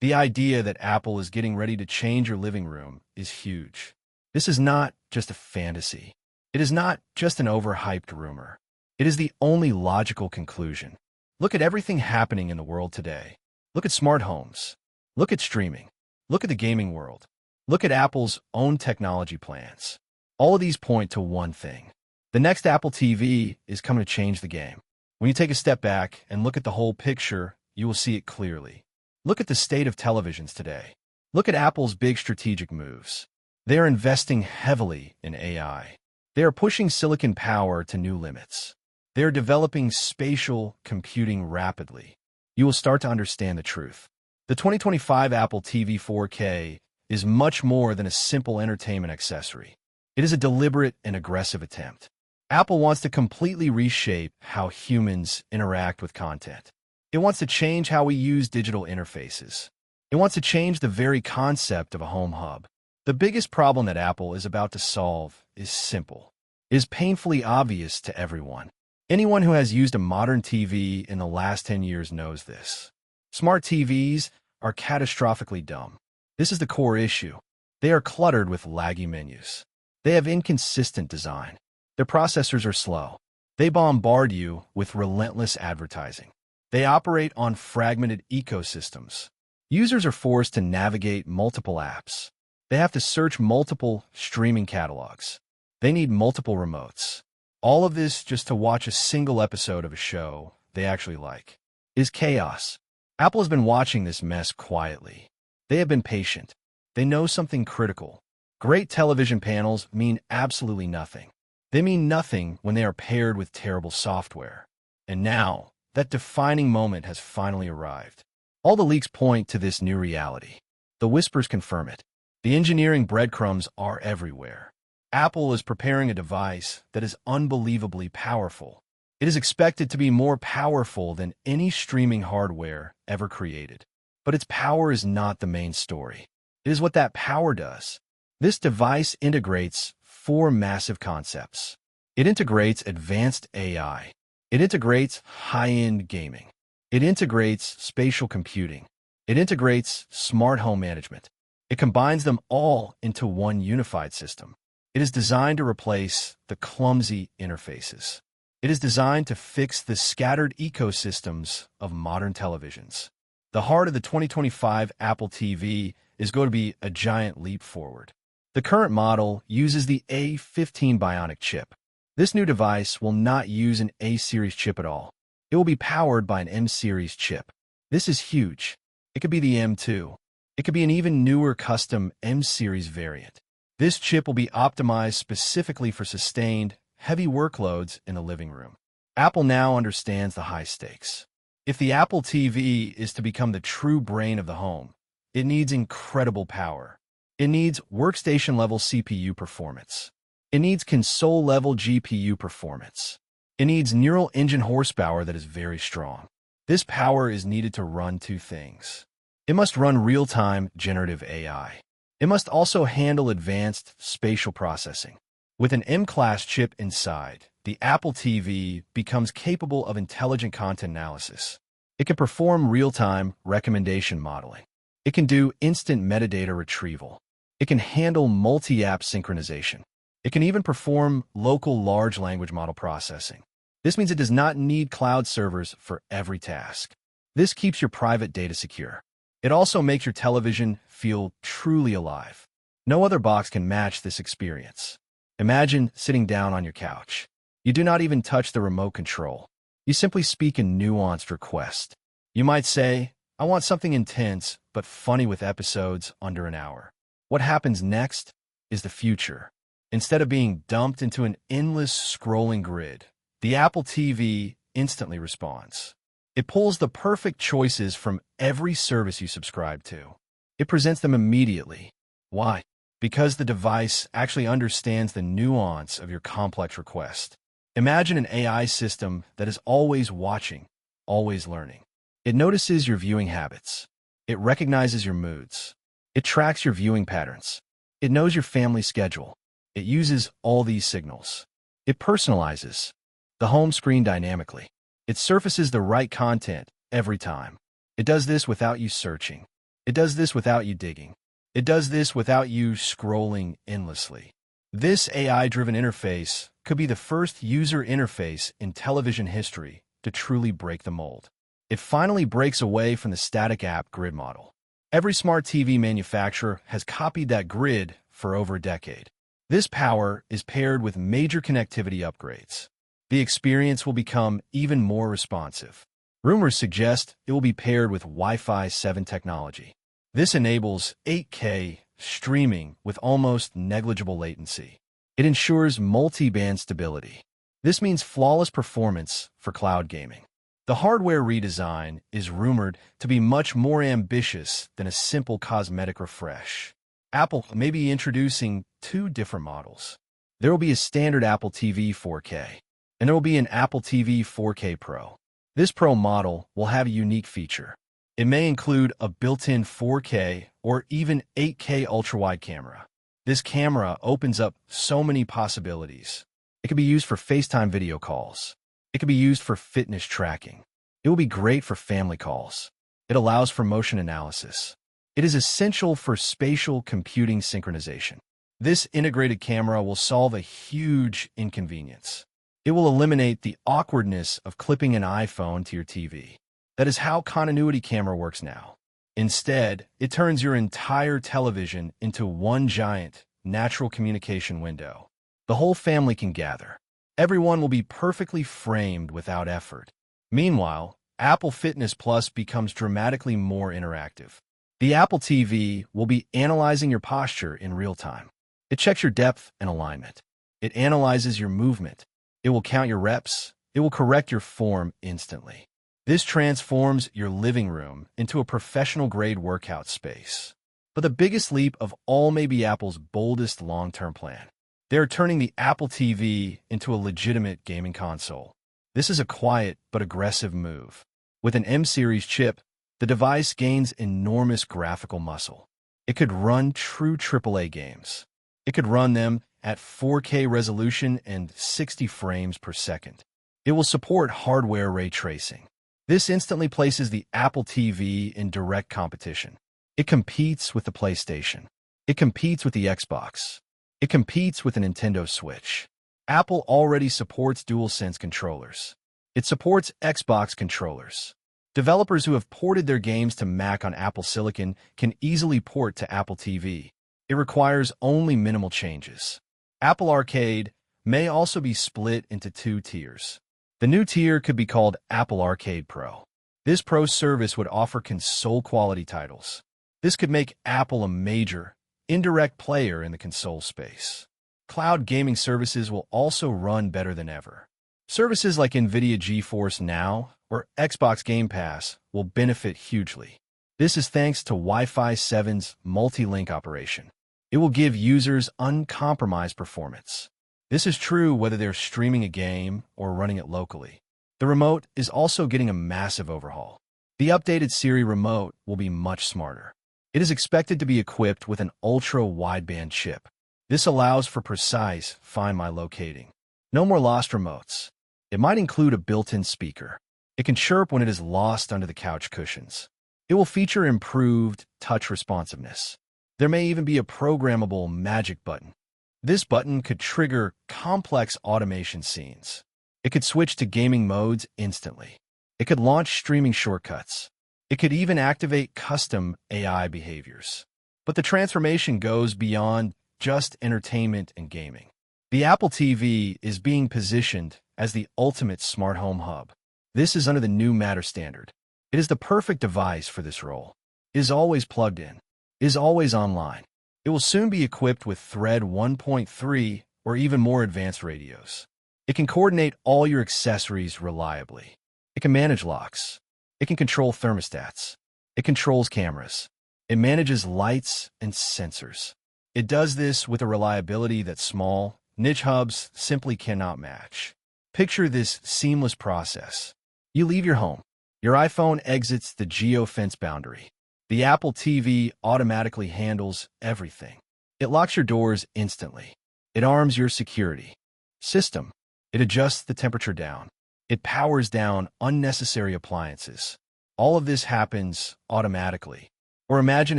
The idea that Apple is getting ready to change your living room is huge. This is not just a fantasy. It is not just an overhyped rumor. It is the only logical conclusion. Look at everything happening in the world today. Look at smart homes. Look at streaming. Look at the gaming world. Look at Apple's own technology plans. All of these point to one thing. The next Apple TV is coming to change the game. When you take a step back and look at the whole picture, you will see it clearly. Look at the state of televisions today. Look at Apple's big strategic moves. They are investing heavily in AI. They are pushing silicon power to new limits. They are developing spatial computing rapidly. You will start to understand the truth. The 2025 Apple TV 4K is much more than a simple entertainment accessory. It is a deliberate and aggressive attempt. Apple wants to completely reshape how humans interact with content. It wants to change how we use digital interfaces. It wants to change the very concept of a home hub. The biggest problem that Apple is about to solve is simple. It is painfully obvious to everyone. Anyone who has used a modern TV in the last 10 years knows this. Smart TVs are catastrophically dumb. This is the core issue. They are cluttered with laggy menus. They have inconsistent design. Their processors are slow. They bombard you with relentless advertising. They operate on fragmented ecosystems. Users are forced to navigate multiple apps. They have to search multiple streaming catalogs. They need multiple remotes. All of this just to watch a single episode of a show they actually like. Is chaos. Apple has been watching this mess quietly. They have been patient. They know something critical. Great television panels mean absolutely nothing. They mean nothing when they are paired with terrible software. And now, that defining moment has finally arrived. All the leaks point to this new reality. The whispers confirm it. The engineering breadcrumbs are everywhere. Apple is preparing a device that is unbelievably powerful. It is expected to be more powerful than any streaming hardware ever created. But its power is not the main story. It is what that power does. This device integrates four massive concepts. It integrates advanced AI. It integrates high-end gaming. It integrates spatial computing. It integrates smart home management. It combines them all into one unified system. It is designed to replace the clumsy interfaces. It is designed to fix the scattered ecosystems of modern televisions. The heart of the 2025 Apple TV is going to be a giant leap forward. The current model uses the A15 Bionic chip. This new device will not use an A-series chip at all. It will be powered by an M-series chip. This is huge. It could be the M2. It could be an even newer custom M-series variant. This chip will be optimized specifically for sustained, heavy workloads in the living room. Apple now understands the high stakes. If the Apple TV is to become the true brain of the home, it needs incredible power. It needs workstation-level CPU performance. It needs console-level GPU performance. It needs neural engine horsepower that is very strong. This power is needed to run two things. It must run real-time generative AI. It must also handle advanced spatial processing. With an M-class chip inside, the Apple TV becomes capable of intelligent content analysis. It can perform real-time recommendation modeling. It can do instant metadata retrieval. It can handle multi-app synchronization. It can even perform local large language model processing. This means it does not need cloud servers for every task. This keeps your private data secure. It also makes your television feel truly alive. No other box can match this experience. Imagine sitting down on your couch. You do not even touch the remote control. You simply speak a nuanced request. You might say, "I want something intense but funny with episodes under an hour." What happens next is the future. Instead of being dumped into an endless scrolling grid, the Apple TV instantly responds. It pulls the perfect choices from every service you subscribe to. It presents them immediately. Why? Because the device actually understands the nuance of your complex request. Imagine an AI system that is always watching, always learning. It notices your viewing habits. It recognizes your moods. It tracks your viewing patterns. It knows your family schedule. It uses all these signals. It personalizes the home screen dynamically. It surfaces the right content every time. It does this without you searching. It does this without you digging. It does this without you scrolling endlessly. This AI-driven interface could be the first user interface in television history to truly break the mold. It finally breaks away from the static app grid model. Every smart TV manufacturer has copied that grid for over a decade. This power is paired with major connectivity upgrades. The experience will become even more responsive. Rumors suggest it will be paired with Wi-Fi 7 technology. This enables 8K streaming with almost negligible latency. It ensures multi-band stability. This means flawless performance for cloud gaming. The hardware redesign is rumored to be much more ambitious than a simple cosmetic refresh. Apple may be introducing two different models. There will be a standard Apple TV 4K, and there will be an Apple TV 4K Pro. This Pro model will have a unique feature. It may include a built-in 4K or even 8K ultra-wide camera. This camera opens up so many possibilities. It can be used for FaceTime video calls. It can be used for fitness tracking. It will be great for family calls. It allows for motion analysis. It is essential for spatial computing synchronization. This integrated camera will solve a huge inconvenience. It will eliminate the awkwardness of clipping an iPhone to your TV. That is how continuity camera works now. Instead, it turns your entire television into one giant, natural communication window. The whole family can gather. Everyone will be perfectly framed without effort. Meanwhile, Apple Fitness Plus becomes dramatically more interactive. The Apple TV will be analyzing your posture in real time. It checks your depth and alignment. It analyzes your movement. It will count your reps. It will correct your form instantly. This transforms your living room into a professional-grade workout space. But the biggest leap of all may be Apple's boldest long-term plan. They are turning the Apple TV into a legitimate gaming console. This is a quiet but aggressive move. With an M-series chip, the device gains enormous graphical muscle. It could run true AAA games. It could run them at 4K resolution and 60 frames per second. It will support hardware ray tracing. This instantly places the Apple TV in direct competition. It competes with the PlayStation. It competes with the Xbox. It competes with the Nintendo Switch. Apple already supports DualSense controllers. It supports Xbox controllers. Developers who have ported their games to Mac on Apple Silicon can easily port to Apple TV. It requires only minimal changes. Apple Arcade may also be split into two tiers. The new tier could be called Apple Arcade Pro. This Pro service would offer console-quality titles. This could make Apple a major, indirect player in the console space. Cloud gaming services will also run better than ever. Services like NVIDIA GeForce Now or Xbox Game Pass will benefit hugely. This is thanks to Wi-Fi 7's multi-link operation. It will give users uncompromised performance. This is true whether they're streaming a game or running it locally. The remote is also getting a massive overhaul. The updated Siri remote will be much smarter. It is expected to be equipped with an ultra-wideband chip. This allows for precise Find My locating. No more lost remotes. It might include a built-in speaker. It can chirp when it is lost under the couch cushions. It will feature improved touch responsiveness. There may even be a programmable magic button. This button could trigger complex automation scenes. It could switch to gaming modes instantly. It could launch streaming shortcuts. It could even activate custom AI behaviors. But the transformation goes beyond just entertainment and gaming. The Apple TV is being positioned as the ultimate smart home hub. This is under the new Matter standard. It is the perfect device for this role. It is always plugged in. It is always online. It will soon be equipped with Thread 1.3 or even more advanced radios. It can coordinate all your accessories reliably. It can manage locks. It can control thermostats. It controls cameras. It manages lights and sensors. It does this with a reliability that small, niche hubs simply cannot match. Picture this seamless process. You leave your home. Your iPhone exits the geofence boundary. The Apple TV automatically handles everything. It locks your doors instantly. It arms your security system. It adjusts the temperature down. It powers down unnecessary appliances. All of this happens automatically. Or imagine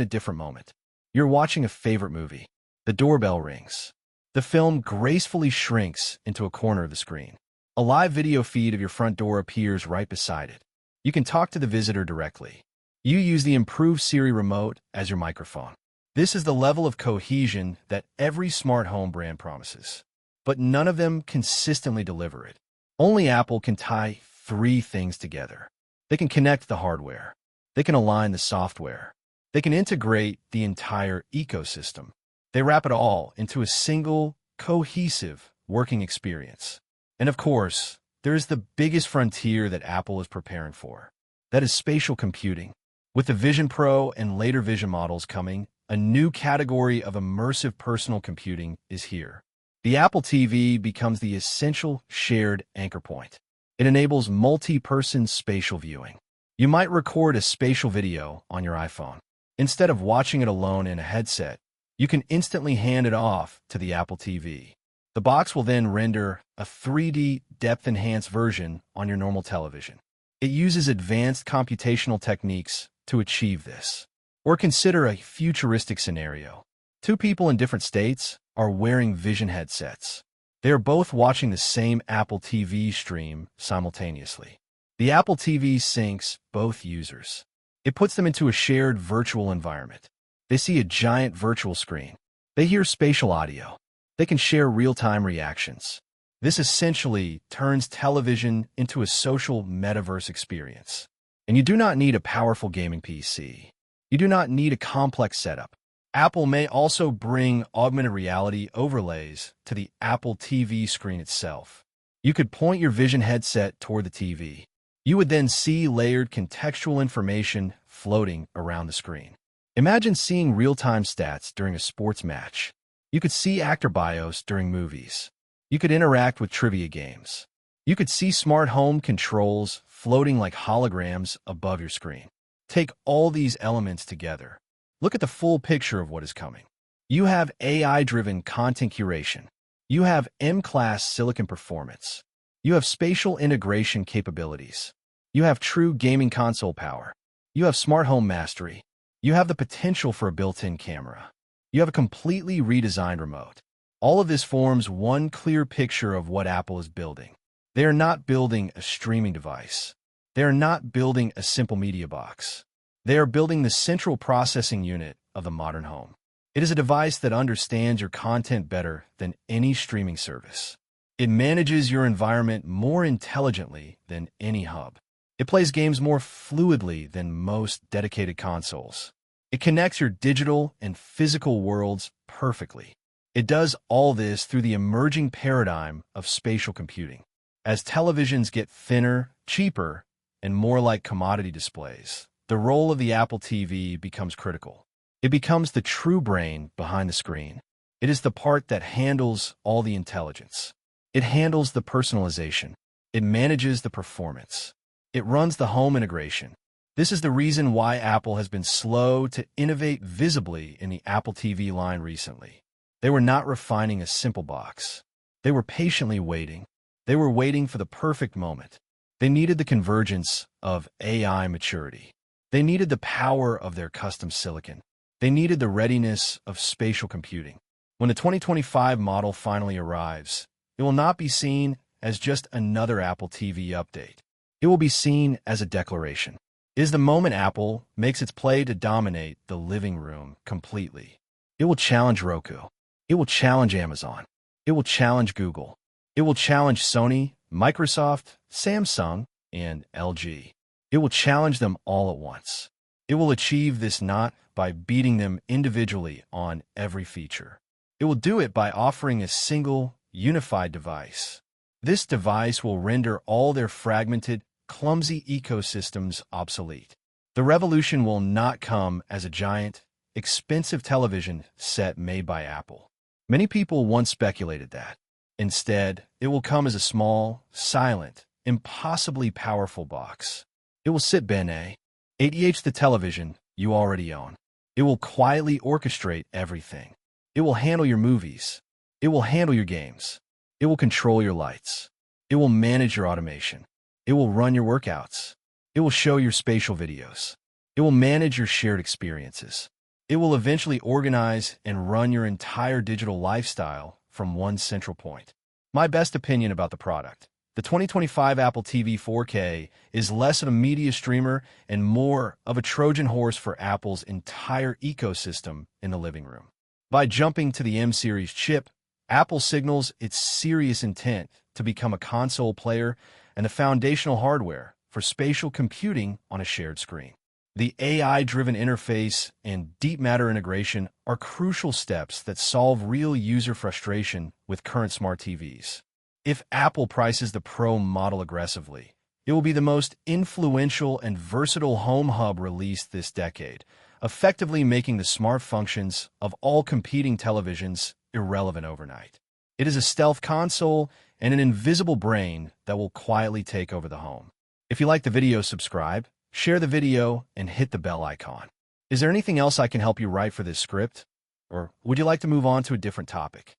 a different moment. You're watching a favorite movie. The doorbell rings. The film gracefully shrinks into a corner of the screen. A live video feed of your front door appears right beside it. You can talk to the visitor directly. You use the improved Siri remote as your microphone. This is the level of cohesion that every smart home brand promises. But none of them consistently deliver it. Only Apple can tie three things together. They can connect the hardware. They can align the software. They can integrate the entire ecosystem. They wrap it all into a single, cohesive, working experience. And of course, there is the biggest frontier that Apple is preparing for. That is spatial computing. With the Vision Pro and later Vision models coming, a new category of immersive personal computing is here. The Apple TV becomes the essential shared anchor point. It enables multi-person spatial viewing. You might record a spatial video on your iPhone. Instead of watching it alone in a headset, you can instantly hand it off to the Apple TV. The box will then render a 3D depth-enhanced version on your normal television. It uses advanced computational techniques to achieve this. Or consider a futuristic scenario. Two people in different states are wearing Vision headsets. They are both watching the same Apple TV stream simultaneously. The Apple TV syncs both users. It puts them into a shared virtual environment. They see a giant virtual screen. They hear spatial audio. They can share real-time reactions. This essentially turns television into a social metaverse experience. And you do not need a powerful gaming PC. You do not need a complex setup. Apple may also bring augmented reality overlays to the Apple TV screen itself. You could point your Vision headset toward the TV. You would then see layered contextual information floating around the screen. Imagine seeing real-time stats during a sports match. You could see actor bios during movies. You could interact with trivia games. You could see smart home controls floating like holograms above your screen. Take all these elements together. Look at the full picture of what is coming. You have AI-driven content curation. You have M-class silicon performance. You have spatial integration capabilities. You have true gaming console power. You have smart home mastery. You have the potential for a built-in camera. You have a completely redesigned remote. All of this forms one clear picture of what Apple is building. They are not building a streaming device. They are not building a simple media box. They are building the central processing unit of the modern home. It is a device that understands your content better than any streaming service. It manages your environment more intelligently than any hub. It plays games more fluidly than most dedicated consoles. It connects your digital and physical worlds perfectly. It does all this through the emerging paradigm of spatial computing. As televisions get thinner, cheaper, and more like commodity displays, the role of the Apple TV becomes critical. It becomes the true brain behind the screen. It is the part that handles all the intelligence. It handles the personalization. It manages the performance. It runs the home integration. This is the reason why Apple has been slow to innovate visibly in the Apple TV line recently. They were not refining a simple box. They were patiently waiting. They were waiting for the perfect moment. They needed the convergence of AI maturity. They needed the power of their custom silicon. They needed the readiness of spatial computing. When the 2025 model finally arrives, it will not be seen as just another Apple TV update. It will be seen as a declaration. It is the moment Apple makes its play to dominate the living room completely. It will challenge Roku. It will challenge Amazon. It will challenge Google. It will challenge Sony, Microsoft, Samsung, and LG. It will challenge them all at once. It will achieve this not by beating them individually on every feature. It will do it by offering a single, unified device. This device will render all their fragmented, clumsy ecosystems obsolete. The revolution will not come as a giant, expensive television set made by Apple. Many people once speculated that. Instead, it will come as a small, silent, impossibly powerful box. It will sit beneath the television you already own. It will quietly orchestrate everything. It will handle your movies. It will handle your games. It will control your lights. It will manage your automation. It will run your workouts. It will show your spatial videos. It It will manage your shared experiences. It will eventually organize and run your entire digital lifestyle from one central point. My best opinion about the product. The 2025 Apple TV 4K is less of a media streamer and more of a Trojan horse for Apple's entire ecosystem in the living room. By jumping to the M-series chip, Apple signals its serious intent to become a console player and the foundational hardware for spatial computing on a shared screen. The AI-driven interface and deep matter integration are crucial steps that solve real user frustration with current smart TVs. If Apple prices the Pro model aggressively, it will be the most influential and versatile home hub released this decade, effectively making the smart functions of all competing televisions irrelevant overnight. It is a stealth console and an invisible brain that will quietly take over the home. If you like the video, subscribe, share the video, and hit the bell icon. Is there anything else I can help you write for this script? Or would you like to move on to a different topic?